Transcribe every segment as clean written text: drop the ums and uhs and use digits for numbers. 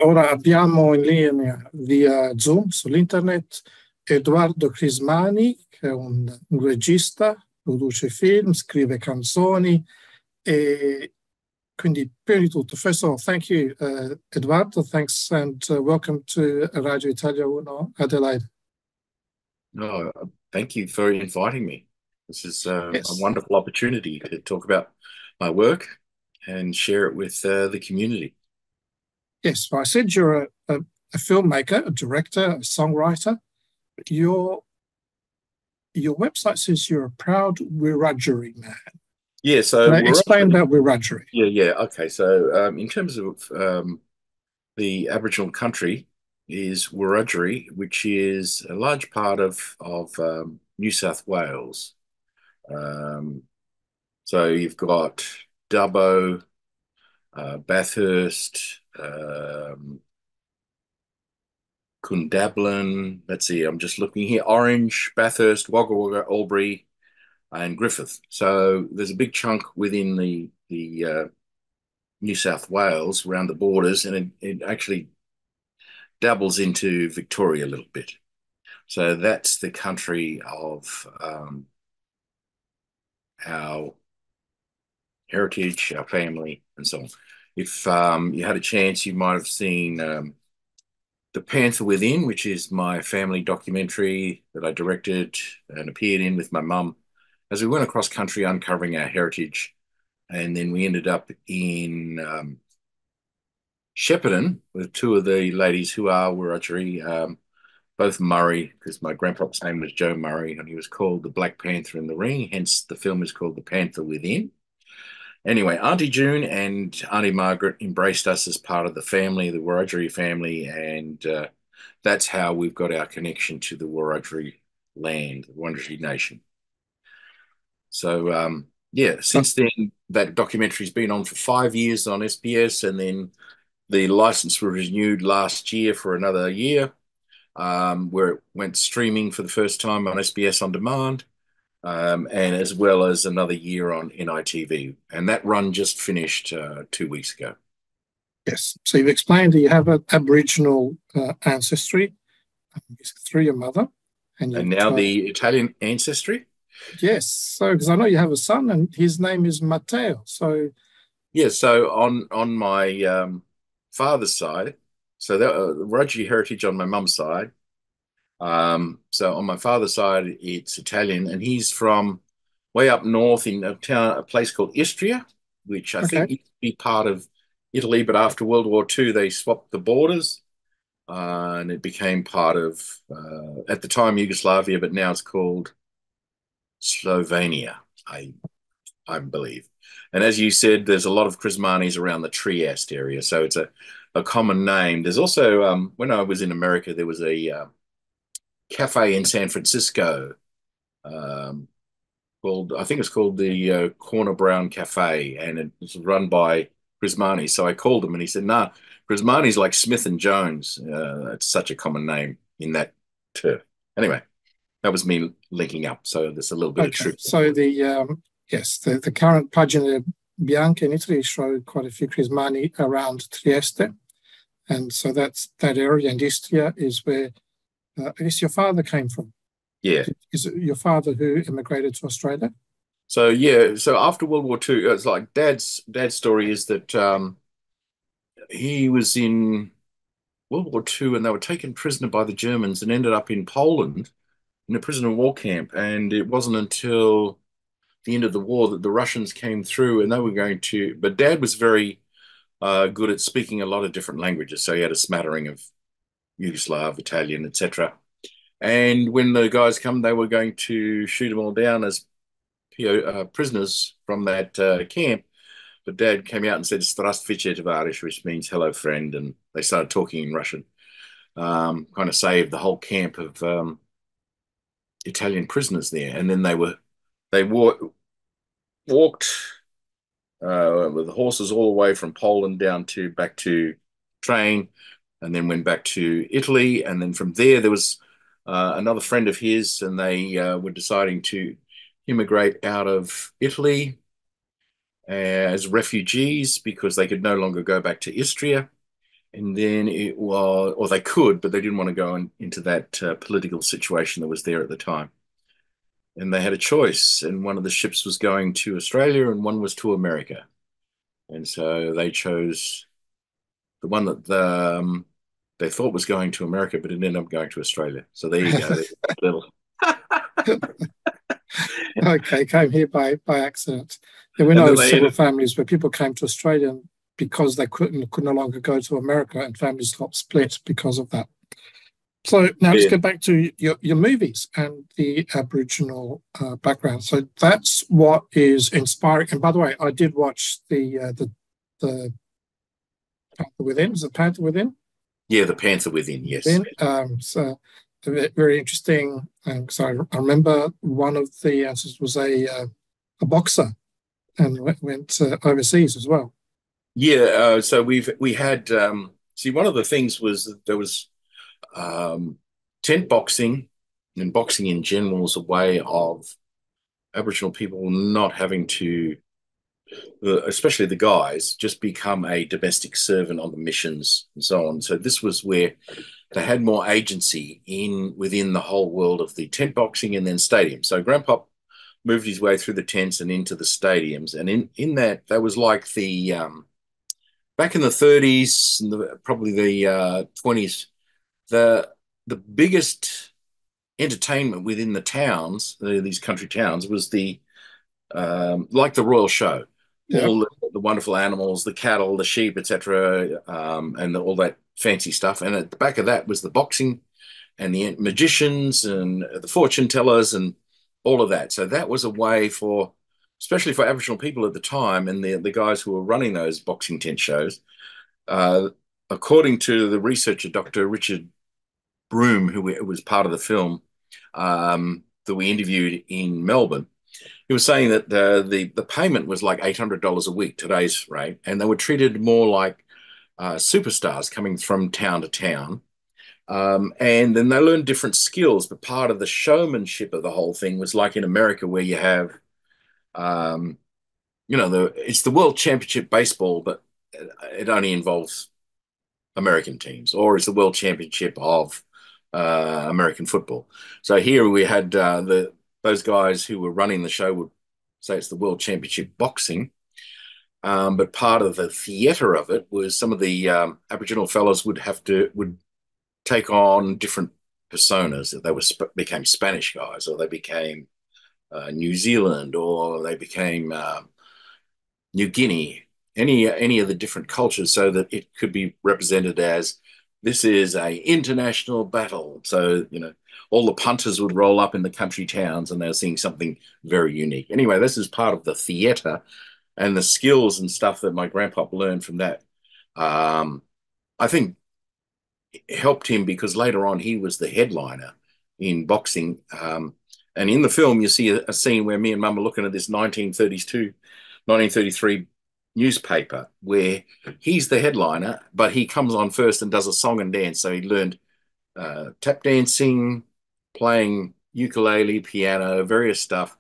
Ora abbiamo in linea via Zoom sull'internet Edoardo Crismani, che è un regista, produce film, scrive canzoni e quindi prima di tutto, first of all, thank you, Edoardo, thanks and welcome to Radio Italia Uno Adelaide. No, thank you for inviting me. This is a Yes, wonderful opportunity to talk about my work and share it with the community. yes. Well, I said you're a filmmaker, a director, a songwriter. Your your website says you're a proud Wiradjuri man. Yeah, so Can I we're explain about Wiradjuri? yeah. Okay, so in terms of the Aboriginal country is Wiradjuri, which is a large part of New South Wales. Um, so you've got Dubbo, Bathurst, Cundablin. Let's see, I'm just looking here. Orange, Bathurst, Wagga Wagga, Albury, and Griffith. So there's a big chunk within the New South Wales around the borders, and it actually dabbles into Victoria a little bit. So that's the country of our heritage, our family, and so on. If you had a chance, you might have seen The Panther Within, which is my family documentary that I directed and appeared in with my mum as we went across country uncovering our heritage. And then we ended up in Shepparton with two of the ladies who are Wiradjuri, both Murray, because my grandpa's name was Joe Murray, and he was called the Black Panther in the Ring, hence the film is called The Panther Within. Anyway, Auntie June and Auntie Margaret embraced us as part of the family, the Wiradjuri family, and that's how we've got our connection to the Wiradjuri land, the Wiradjuri nation. So, yeah, since then, that documentary's been on for 5 years on SBS, and then the license was renewed last year for another year, where it went streaming for the first time on SBS On Demand. And as well as another year on NITV. And that run just finished 2 weeks ago. Yes. So you've explained that you have an Aboriginal ancestry through your mother, and And you've now the Italian ancestry. yes. So because I know you have a son, and his name is Matteo. So Yeah, so on my father's side, so that Wiradjuri heritage on my mum's side. So on my father's side, it's Italian, and he's from way up north in a place called Istria, which I okay, think used to be part of Italy, but after World War II, they swapped the borders, and it became part of, at the time, Yugoslavia, but now it's called Slovenia, I believe. And as you said, there's a lot of Crismanis around the Trieste area, so it's a common name. There's also, when I was in America, there was a cafe in San Francisco um, called, I think it's called the Corner Brown Cafe, and it's run by Crismani. So I called him, and he said, "Nah, Crismani's like Smith and Jones. It's such a common name in that turf." Anyway, that was me linking up. So there's a little bit of okay. truth. So yes, the current Pagina Bianca in Italy showed quite a few Crismani around Trieste, and so that's that area. And Istria is where I guess your father came from. Yeah. Is it your father who immigrated to Australia? So yeah. So after World War II, it's like Dad's story is that he was in World War II, and they were taken prisoner by the Germans and ended up in Poland in a prisoner of war camp. And it wasn't until the end of the war that the Russians came through, and they were going to. But Dad was very good at speaking a lot of different languages, so he had a smattering of Yugoslav, Italian, etc. And when the guys come, they were going to shoot them all down as prisoners from that camp. But Dad came out and said "Здравствуйте, товарищ," which means "hello, friend," and they started talking in Russian. Kind of saved the whole camp of Italian prisoners there. And then they walked with the horses all the way from Poland down to back to train, and then went back to Italy. And then from there was another friend of his, and they were deciding to immigrate out of Italy as refugees because they could no longer go back to Istria. And then it was, or they could, but they didn't want to go into that political situation that was there at the time. And they had a choice, and one of the ships was going to Australia and one was to America. And so they chose the one that they thought was going to America, but it ended up going to Australia. So there you go. Little. Okay, came here by accident. Yeah, we And know then they several ended. families where people came to Australia because they could no longer go to America, and families got split because of that. So now let's Yeah, get back to your movies and the Aboriginal background. So that's what is inspiring. And by the way, I did watch the Panther Within. Is it Panther Within? yeah, the Panther Within, yes. Then so very interesting. So I remember one of the answers was a boxer and went overseas as well. Yeah, so we had see one of the things was that there was um, tent boxing and boxing in general was a way of Aboriginal people not having to, especially the guys, just become a domestic servant on the missions and so on. So this was where they had more agency in within the whole world of the tent boxing and then stadiums. So Grandpa moved his way through the tents and into the stadiums, and in that was like the back in the 30s and probably the 20s, the biggest entertainment within the towns, these country towns, was the like the Royal Show, Yeah, all the wonderful animals, the cattle, the sheep, etc., and all that fancy stuff. And at the back of that was the boxing and the magicians and the fortune tellers and all of that. So that was a way for, especially for Aboriginal people at the time and the guys who were running those boxing tent shows. Uh, According to the researcher, Dr. Richard Broom, who was part of the film that we interviewed in Melbourne, he was saying that the payment was like $800 a week, today's rate, and they were treated more like superstars coming from town to town. And then they learned different skills, but part of the showmanship of the whole thing was like in America, where you have, um, it's the World Championship baseball, but it only involves American teams, or it's the World Championship of American football. So here we had those guys who were running the show would say it's the World Championship boxing. But part of the theatre of it was some of the Aboriginal fellows would take on different personas. They became Spanish guys, or they became New Zealand, or they became New Guinea, any of the different cultures, so that it could be represented as this is a international battle. So all the punters would roll up in the country towns, and they're seeing something very unique. Anyway, this is part of the theatre and the skills and stuff that my grandpa learned from that. I think helped him because later on he was the headliner in boxing. And in the film, you see a scene where me and Mum are looking at this 1932, 1933 newspaper where he's the headliner, but he comes on first and does a song and dance. So he learned tap dancing, playing ukulele, piano, various stuff.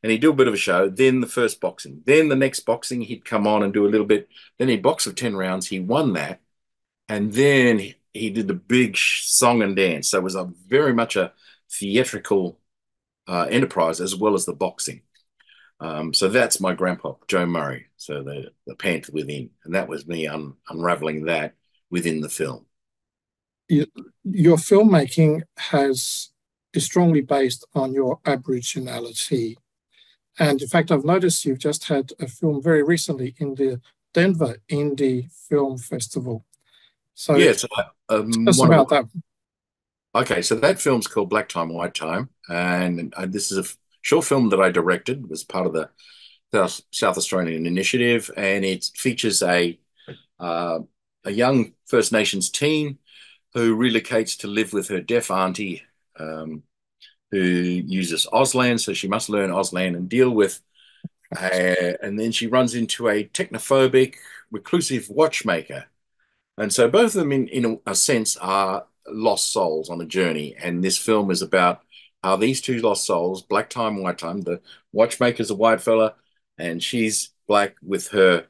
And he'd do a bit of a show. Then the first boxing. Then the next boxing, he'd come on and do a little bit. Then he'd box for 10 rounds. He won that. And then he did the big song and dance. So it was very much a theatrical enterprise as well as the boxing. So that's my grandpa, Joe Murray. So the Panther Within, and that was me unraveling that within the film. your filmmaking is strongly based on your Aboriginality. And in fact, I've noticed you've just had a film very recently in the Denver Indie Film Festival. So Yeah, so tell us one of about that. okay, so that film's called Black Time, White Time, and this is a short film that I directed. It was part of the South Australian Initiative, and it features uh, a young First Nations teen who relocates to live with her deaf auntie, who uses Auslan, so she must learn Auslan and deal with. And then she runs into a technophobic, reclusive watchmaker. And so both of them, in a sense, are lost souls on a journey. And this film is about how these two lost souls, black time, white time, the watchmaker's a white fella, and she's black with her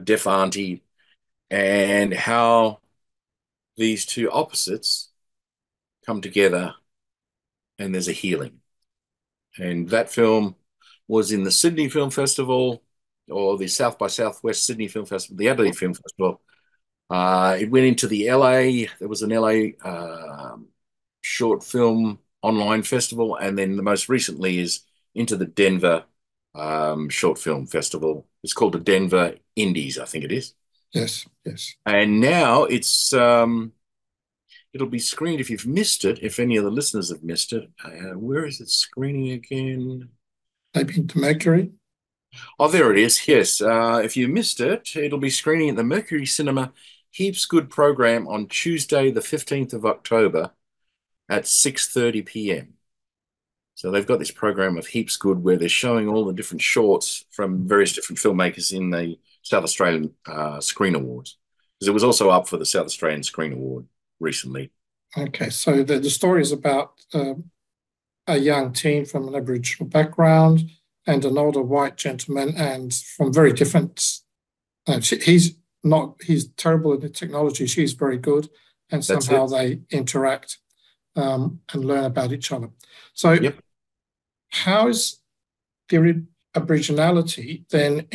deaf auntie, and how these two opposites come together and there's a healing. And that film was in the Sydney Film Festival, or the South by Southwest Sydney Film Festival, the Adelaide Film Festival. It went into the LA. There was an LA short film online festival, and then the most recently is into the Denver short film festival. It's called the Denver Indies, I think it is. Yes, yes. And now it'll be screened if you've missed it. If any of the listeners have missed it, where is it screening again? Maybe into Mercury. Oh, there it is. Yes. If you missed it, it'll be screening at the Mercury Cinema Heaps Good program on Tuesday, the 15th of October at 6:30 p.m. So they've got this program of Heaps Good where they're showing all the different shorts from various different filmmakers in the South Australian Screen Awards. Because it was also up for the South Australian Screen Award recently. Okay, so the story is about a young teen from an Aboriginal background and an older white gentleman, and from very different. He's terrible at the technology. She's very good, and somehow they interact and learn about each other. So, Yep. how is the Aboriginality then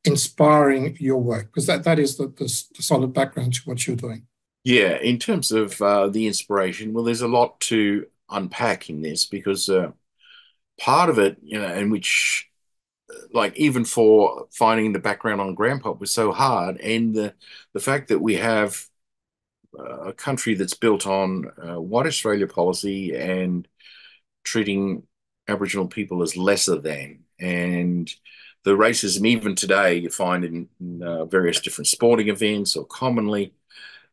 inspiring your work? Because that is the solid background to what you're doing. Yeah, in terms of the inspiration, well, there's a lot to unpack in this because part of it, in which, like, even for finding the background on Grandpa was so hard, and the fact that we have a country that's built on White Australia policy and treating Aboriginal people as lesser than, and the racism even today you find in various different sporting events or commonly.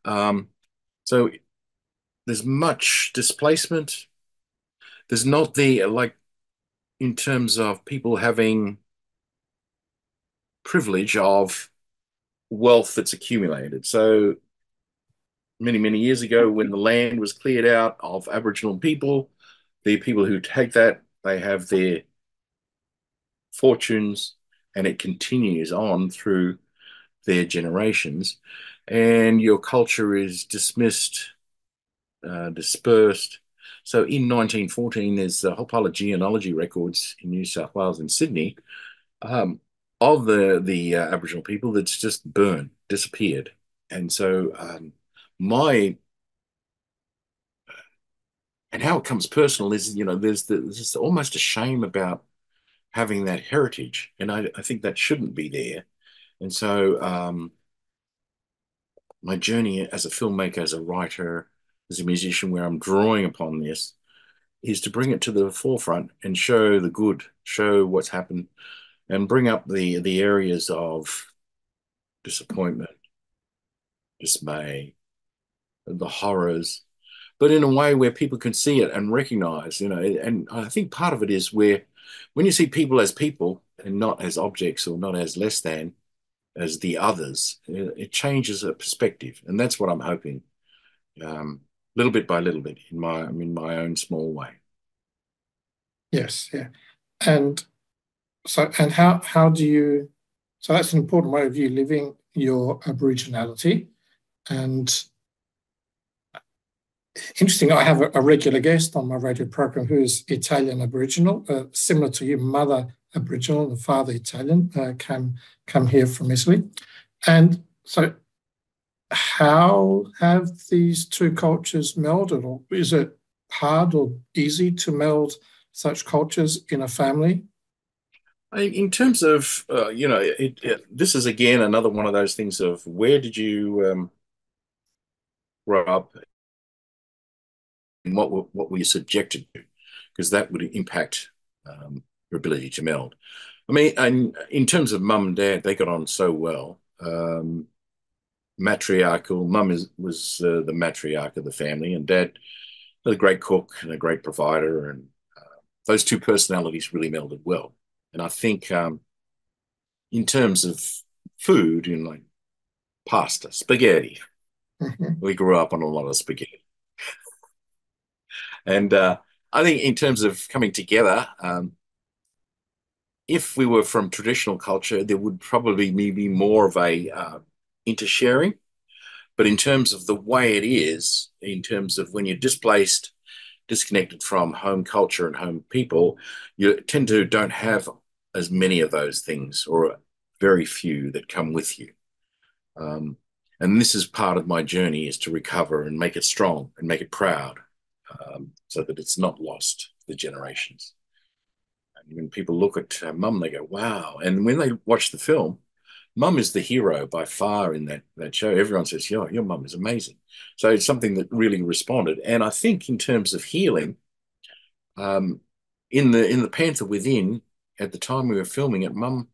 So there's much displacement. There's not like in terms of people having privilege of wealth that's accumulated. So many, many years ago, when the land was cleared out of Aboriginal people, the people who take that, they have their fortunes and it continues on through their generations. And your culture is dismissed, dispersed. So in 1914, there's a whole pile of genealogy records in New South Wales and Sydney of the Aboriginal people that's just burned, disappeared. And so my and how it comes personal is, there's just almost a shame about having that heritage, and I think that shouldn't be there. And so my journey as a filmmaker, as a writer, as a musician, where I'm drawing upon this, is to bring it to the forefront and show the good, show what's happened, and bring up the areas of disappointment, dismay, the horrors, but in a way where people can see it and recognize, and I think part of it is where when you see people as people and not as objects or not as less than, as the others, it changes a perspective. And that's what I'm hoping, little bit by little bit in my own small way. Yes, yeah. And how do you, so that's an important way of you living your Aboriginality. And interesting, I have a regular guest on my radio program who is Italian Aboriginal, similar to you, mother Aboriginal, the father Italian, come here from Italy. And so how have these two cultures melded, or is it hard or easy to meld such cultures in a family? In terms of, this is again another one of those things of where did you grow up and what were you subjected to? Because that would impact your ability to meld. I mean, and in terms of mum and dad, they got on so well. Matriarchal. Mum was the matriarch of the family, and dad was a great cook and a great provider, and those two personalities really melded well. And I think in terms of food, like pasta, spaghetti, we grew up on a lot of spaghetti. And I think in terms of coming together, if we were from traditional culture, there would probably be more of a intersharing. But in terms of the way it is, in terms of when you're displaced, disconnected from home culture and home people, you tend to don't have as many of those things, or very few that come with you. Um, and this is part of my journey, is to recover and make it strong and make it proud, so that it's not lost to the generations. And when people look at Mum, they go, wow. And when they watch the film, Mum is the hero by far in that show. Everyone says, "Yo, your mum is amazing." So it's something that really responded. And I think in terms of healing, um, in the Panther Within, at the time we were filming it, Mum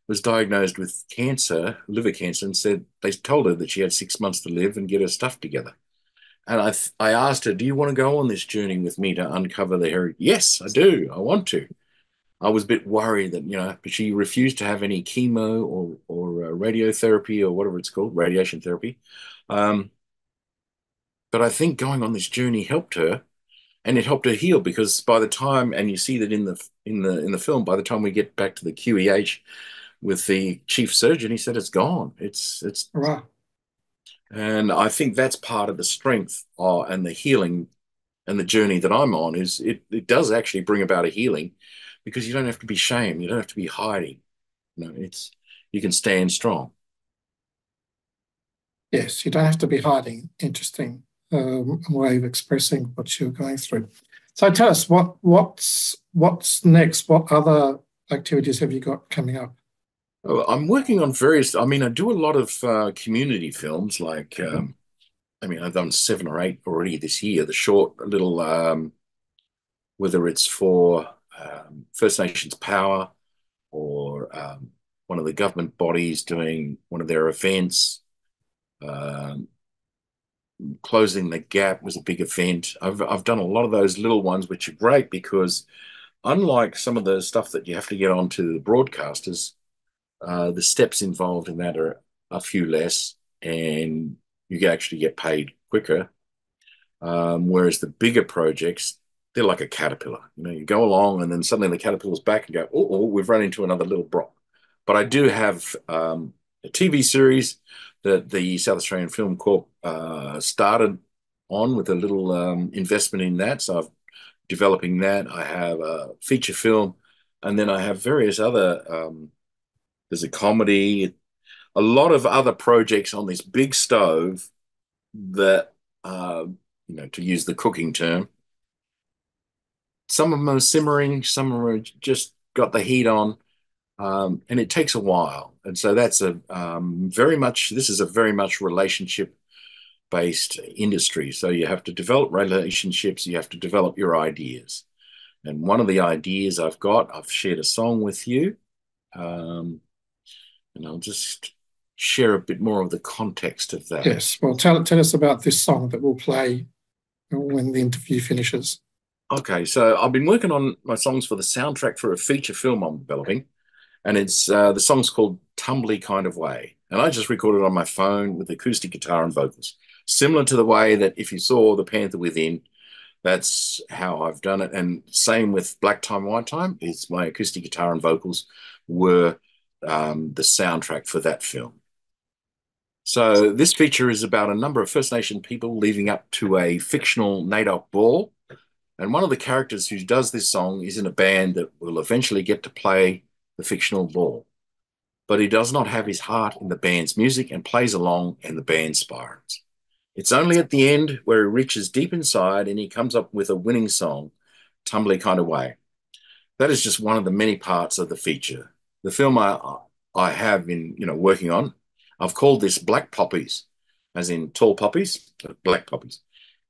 was diagnosed with cancer, liver cancer, and said they told her that she had 6 months to live and get her stuff together. And I asked her, "Do you want to go on this journey with me to uncover the heritage?" Yes, I do. I want to. I was a bit worried that, but she refused to have any chemo or radiotherapy or whatever it's called, radiation therapy. Um, but I think going on this journey helped her, and it helped her heal, because by the time, and you see that in the film, by the time we get back to the QEH with the chief surgeon, he said it's gone. It's Right. And I think that's part of the strength, and the healing and the journey that I'm on, is it does actually bring about a healing, because you don't have to be shamed, you don't have to be hiding. It's you can stand strong. Yes, you don't have to be hiding. Interesting way of expressing what you're going through. So tell us, what's next? What other activities have you got coming up? I'm working on various. I mean, I do a lot of community films. Like, I've done 7 or 8 already this year. The short little, whether it's for First Nations Power, or one of the government bodies doing one of their events. Um, Closing the Gap was a big event. I've done a lot of those little ones, which are great, because unlike some of the stuff that you have to get onto the broadcasters, the steps involved in that are a few less, and you can actually get paid quicker. Whereas the bigger projects, they're like a caterpillar. You go along, and then suddenly the caterpillar's back and go, oh, we've run into another little rock. But I do have a TV series that the South Australian Film Corp started on, with a little investment in that. So I'm developing that. I have a feature film, and then I have various other, there's a comedy, a lot of other projects on this big stove that, to use the cooking term, some of them are simmering, some of them are just got the heat on, and it takes a while. And so that's this is a very much relationship based industry. So you have to develop relationships, you have to develop your ideas. And one of the ideas I've shared a song with you, and I'll just share a bit more of the context of that. Yes, well, tell us about this song that we'll play when the interview finishes. Okay, so I've been working on my songs for the soundtrack for a feature film I'm developing, and it's the song's called "Tumbly Kind of Way," and I just recorded it on my phone with acoustic guitar and vocals, similar to the way that if you saw The Panther Within, that's how I've done it. And same with Black Time, White Time, is my acoustic guitar and vocals were the soundtrack for that film. So this feature is about a number of First Nation people leading up to a fictional NAIDOC ball. And one of the characters who does this song is in a band that will eventually get to play the fictional ball. But he does not have his heart in the band's music and plays along, and the band spirals. It's only at the end where he reaches deep inside and he comes up with a winning song, Tumbly Kind of Way. That is just one of the many parts of the feature. The film I have been working on, I've called this Black Poppies, as in tall poppies, but black poppies.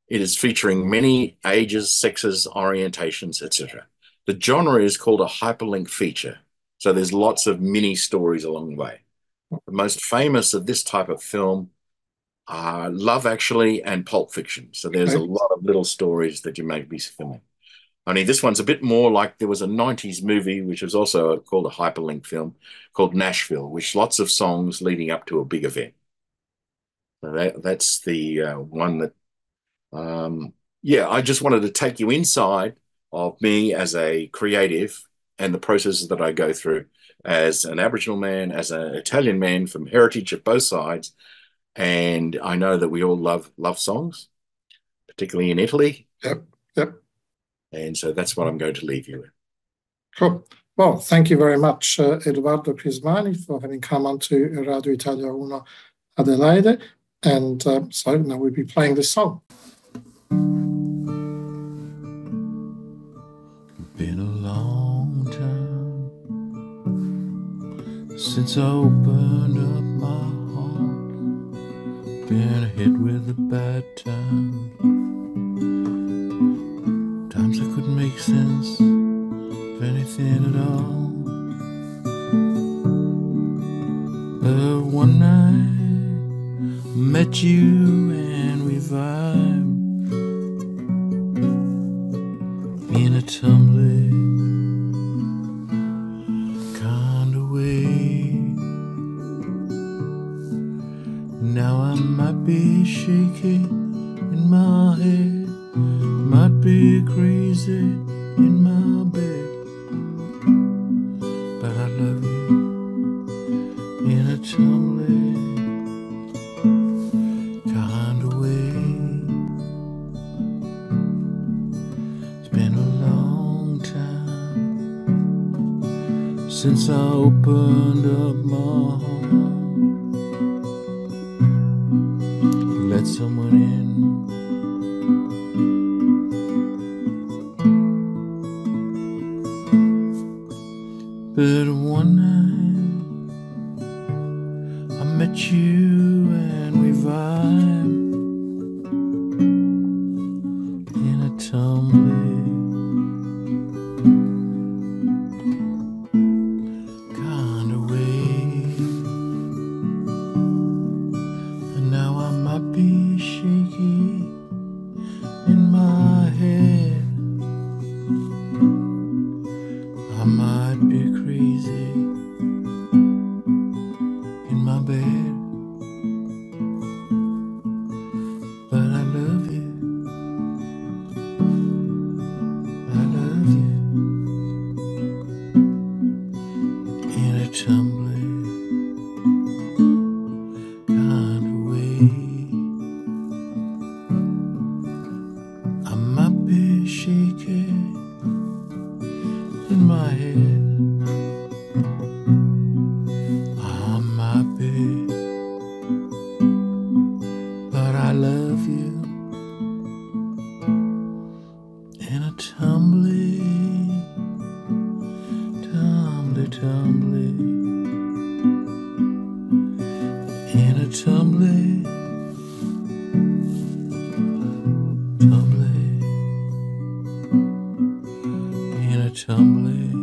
It is featuring many ages, sexes, orientations, etc. The genre is called a hyperlink feature. So there's lots of mini stories along the way. The most famous of this type of film are Love Actually and Pulp Fiction. So there's a lot of little stories that you may be familiar. Only this one's a bit more like, there was a 90s movie, which was also called a hyperlink film, called Nashville, which lots of songs leading up to a big event. So that's the one that, I just wanted to take you inside of me as a creative and the processes that I go through as an Aboriginal man, as an Italian man from heritage of both sides, And I know that we all love songs, particularly in Italy. Yep, yep. And so that's what I'm going to leave you with. Cool. Well, thank you very much, Edoardo Crismani, for having come on to Radio Italia Uno Adelaide. And so now we'll be playing this song. Been a long time since I opened up my heart. Been hit with a bad time. Times I couldn't make sense of anything at all. But one night I met you and we vibed in a tumbling kind of way. Now I might be shaky in my head, might be crazy in my bed, but I love you in a tumbling kind of way. It's been a long time since I opened up my heart. Let someone in. But one night I met you and we vibed in a tumbling kind of way. And now I might be shaky in my head, I might be crazy in my bed, but I love you, I love you in a tumbling kind of way. I might be shaky in my head, I might be, but I love you in a tumbling, tumbling, in a tumbling, in a tumbling